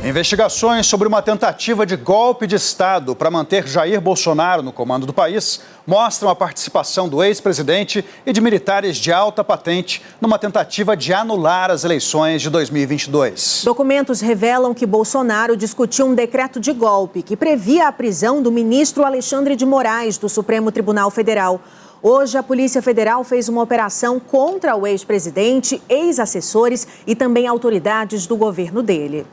Investigações sobre uma tentativa de golpe de Estado para manter Jair Bolsonaro no comando do país mostram a participação do ex-presidente e de militares de alta patente numa tentativa de anular as eleições de 2022. Documentos revelam que Bolsonaro discutiu um decreto de golpe que previa a prisão do ministro Alexandre de Moraes, do Supremo Tribunal Federal. Hoje, a Polícia Federal fez uma operação contra o ex-presidente, ex-assessores e também autoridades do governo dele.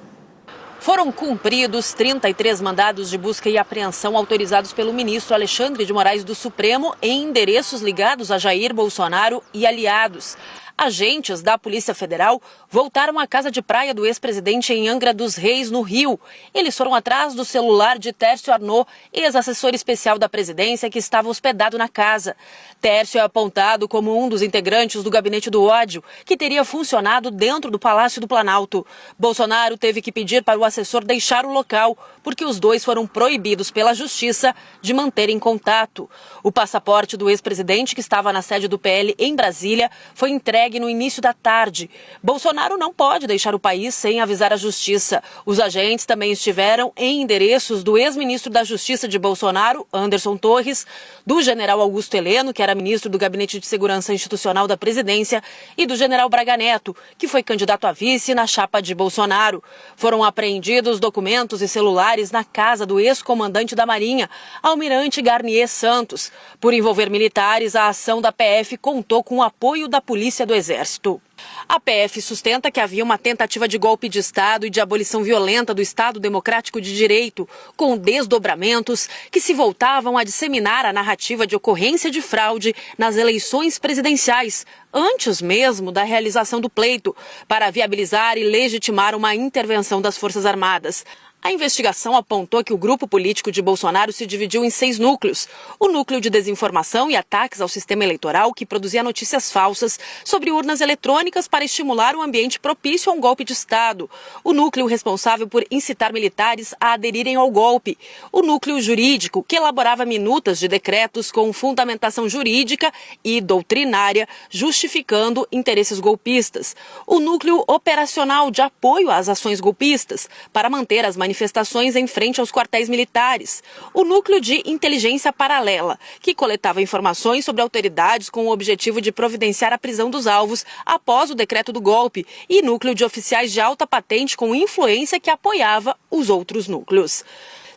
Foram cumpridos 33 mandados de busca e apreensão autorizados pelo ministro Alexandre de Moraes do Supremo em endereços ligados a Jair Bolsonaro e aliados. Agentes da Polícia Federal voltaram à casa de praia do ex-presidente em Angra dos Reis, no Rio. Eles foram atrás do celular de Tércio Arnaud, ex-assessor especial da presidência que estava hospedado na casa. Tércio é apontado como um dos integrantes do Gabinete do Ódio, que teria funcionado dentro do Palácio do Planalto. Bolsonaro teve que pedir para o assessor deixar o local, porque os dois foram proibidos pela Justiça de manterem contato. O passaporte do ex-presidente, que estava na sede do PL em Brasília, foi entregue no início da tarde. Bolsonaro não pode deixar o país sem avisar a Justiça. Os agentes também estiveram em endereços do ex-ministro da Justiça de Bolsonaro, Anderson Torres, do general Augusto Heleno, que era ministro do Gabinete de Segurança Institucional da Presidência, e do general Braga Neto, que foi candidato a vice na chapa de Bolsonaro. Foram apreendidos documentos e celulares na casa do ex-comandante da Marinha, Almirante Garnier Santos. Por envolver militares, a ação da PF contou com o apoio da Polícia do Exército. A PF sustenta que havia uma tentativa de golpe de Estado e de abolição violenta do Estado Democrático de Direito, com desdobramentos que se voltavam a disseminar a narrativa de ocorrência de fraude nas eleições presidenciais, antes mesmo da realização do pleito, para viabilizar e legitimar uma intervenção das Forças Armadas. A investigação apontou que o grupo político de Bolsonaro se dividiu em 6 núcleos. O núcleo de desinformação e ataques ao sistema eleitoral, que produzia notícias falsas sobre urnas eletrônicas para estimular um ambiente propício a um golpe de Estado. O núcleo responsável por incitar militares a aderirem ao golpe. O núcleo jurídico, que elaborava minutas de decretos com fundamentação jurídica e doutrinária, justificando interesses golpistas. O núcleo operacional de apoio às ações golpistas, para manter as manifestações em frente aos quartéis militares. O núcleo de inteligência paralela, que coletava informações sobre autoridades com o objetivo de providenciar a prisão dos alvos após o decreto do golpe, e núcleo de oficiais de alta patente com influência que apoiava os outros núcleos.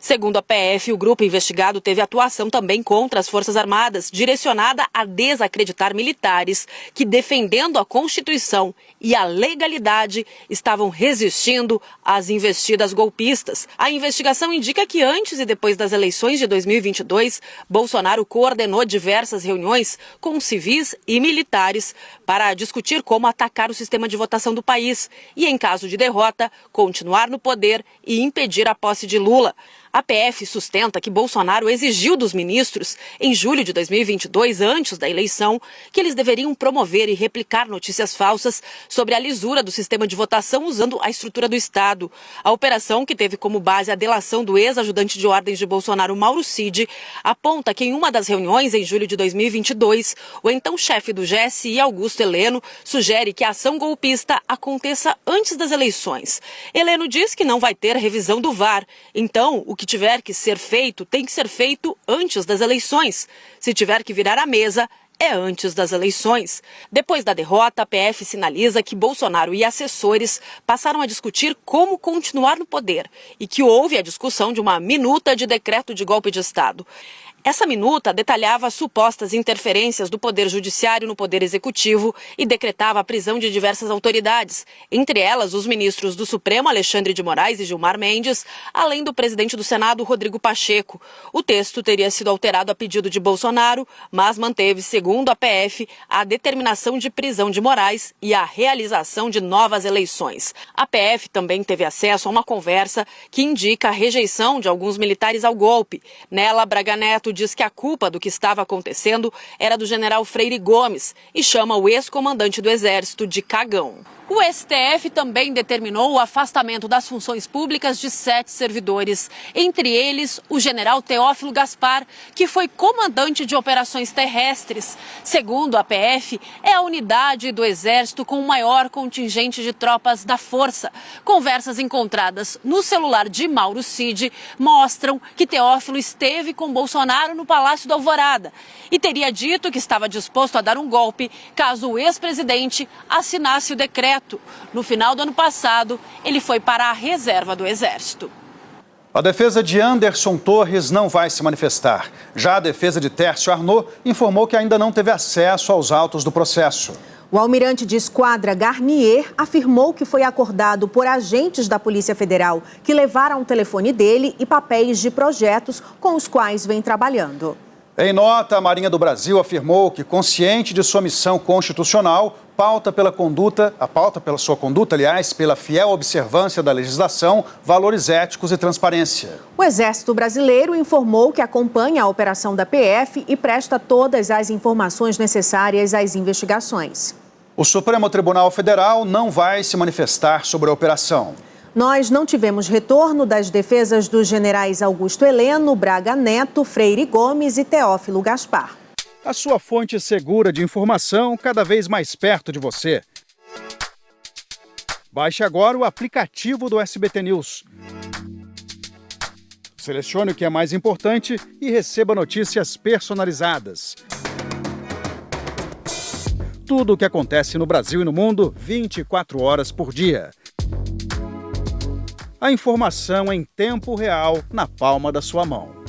Segundo a PF, o grupo investigado teve atuação também contra as Forças Armadas, direcionada a desacreditar militares que, defendendo a Constituição e a legalidade, estavam resistindo às investidas golpistas. A investigação indica que antes e depois das eleições de 2022, Bolsonaro coordenou diversas reuniões com civis e militares para discutir como atacar o sistema de votação do país e, em caso de derrota, continuar no poder e impedir a posse de Lula. A PF sustenta que Bolsonaro exigiu dos ministros, em julho de 2022, antes da eleição, que eles deveriam promover e replicar notícias falsas sobre a lisura do sistema de votação usando a estrutura do Estado. A operação, que teve como base a delação do ex-ajudante de ordens de Bolsonaro, Mauro Cid, aponta que em uma das reuniões, em julho de 2022, o então chefe do GSI, Augusto Heleno, sugere que a ação golpista aconteça antes das eleições. Heleno diz que não vai ter revisão do VAR, então o que tiver que ser feito, tem que ser feito antes das eleições. Se tiver que virar a mesa, é antes das eleições. Depois da derrota, a PF sinaliza que Bolsonaro e assessores passaram a discutir como continuar no poder e que houve a discussão de uma minuta de decreto de golpe de Estado. Essa minuta detalhava supostas interferências do Poder Judiciário no Poder Executivo e decretava a prisão de diversas autoridades, entre elas os ministros do Supremo, Alexandre de Moraes e Gilmar Mendes, além do presidente do Senado, Rodrigo Pacheco. O texto teria sido alterado a pedido de Bolsonaro, mas manteve, segundo a PF, a determinação de prisão de Moraes e a realização de novas eleições. A PF também teve acesso a uma conversa que indica a rejeição de alguns militares ao golpe. Nela, Braga Neto diz que a culpa do que estava acontecendo era do general Freire Gomes e chama o ex-comandante do Exército de cagão. O STF também determinou o afastamento das funções públicas de 7 servidores, entre eles o general Teófilo Gaspar, que foi comandante de operações terrestres. Segundo a PF, é a unidade do Exército com o maior contingente de tropas da Força. Conversas encontradas no celular de Mauro Cid mostram que Teófilo esteve com Bolsonaro no Palácio da Alvorada e teria dito que estava disposto a dar um golpe caso o ex-presidente assinasse o decreto. No final do ano passado, ele foi para a reserva do Exército. A defesa de Anderson Torres não vai se manifestar. Já a defesa de Tércio Arnaud informou que ainda não teve acesso aos autos do processo. O almirante de esquadra Garnier afirmou que foi acordado por agentes da Polícia Federal que levaram o telefone dele e papéis de projetos com os quais vem trabalhando. Em nota, a Marinha do Brasil afirmou que, consciente de sua missão constitucional, pauta pela sua conduta, pela fiel observância da legislação, valores éticos e transparência. O Exército Brasileiro informou que acompanha a operação da PF e presta todas as informações necessárias às investigações. O Supremo Tribunal Federal não vai se manifestar sobre a operação. Nós não tivemos retorno das defesas dos generais Augusto Heleno, Braga Neto, Freire Gomes e Teófilo Gaspar. A sua fonte segura de informação cada vez mais perto de você. Baixe agora o aplicativo do SBT News. Selecione o que é mais importante e receba notícias personalizadas. Tudo o que acontece no Brasil e no mundo, 24 horas por dia. A informação em tempo real na palma da sua mão.